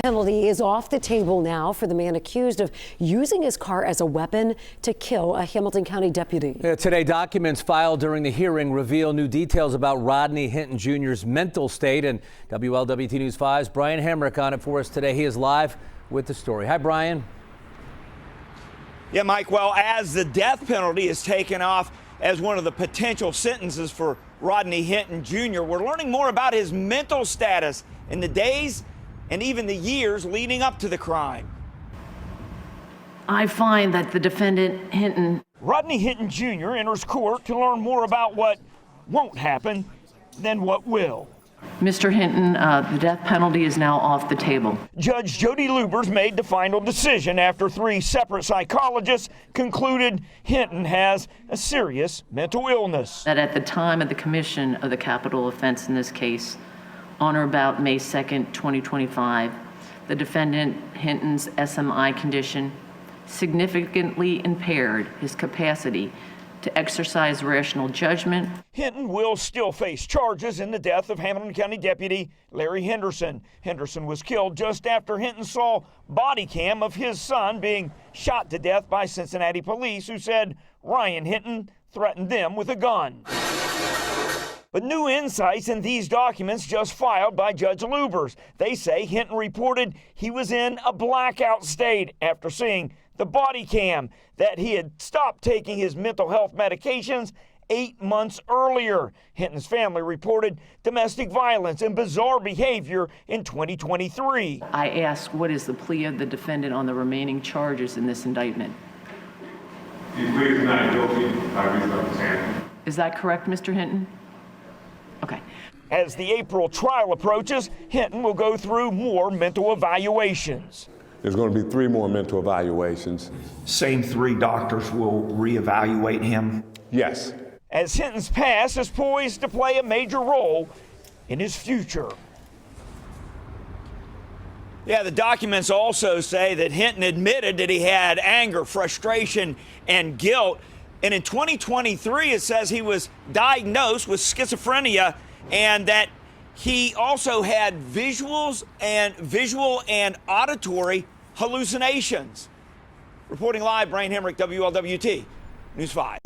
Penalty is off the table now for the man accused of using his car as a weapon to kill a Hamilton County deputy. Today, documents filed during the hearing reveal new details about Rodney Hinton Jr.'s mental state. And WLWT News 5's Brian Hamrick on it for us today. He is live with the story. Hi, Brian. Yeah, Mike, well, as the death penalty is taken off as one of the potential sentences for Rodney Hinton Jr., we're learning more about his mental status in the days and even the years leading up to the crime. I find that the defendant, Hinton. Rodney Hinton Jr. enters court to learn more about what won't happen than what will. Mr. Hinton, the death penalty is now off the table. Judge Jody Lubbers made the final decision after 3 separate psychologists concluded Hinton has a serious mental illness. That at the time of the commission of the capital offense in this case, on or about May 2nd, 2025, the defendant, Hinton's SMI condition, significantly impaired his capacity to exercise rational judgment. Hinton will still face charges in the death of Hamilton County Deputy Larry Henderson. Henderson was killed just after Hinton saw body cam of his son being shot to death by Cincinnati police, who said Ryan Hinton threatened them with a gun. But new insights in these documents just filed by Judge Lubbers. They say Hinton reported he was in a blackout state after seeing the body cam, that he had stopped taking his mental health medications 8 months earlier. Hinton's family reported domestic violence and bizarre behavior in 2023. I ask, what is the plea of the defendant on the remaining charges in this indictment? He pleads not guilty by reason of insanity. Is that correct, Mr. Hinton? Okay. As the April trial approaches, Hinton will go through more mental evaluations. There's going to be 3 more mental evaluations. Same 3 doctors will reevaluate him? Yes. As Hinton's past is poised to play a major role in his future. Yeah, the documents also say that Hinton admitted that he had anger, frustration, and guilt. And in 2023, it says he was diagnosed with schizophrenia and that he also had visual and auditory hallucinations. Reporting live, Brian Hamrick, WLWT News 5.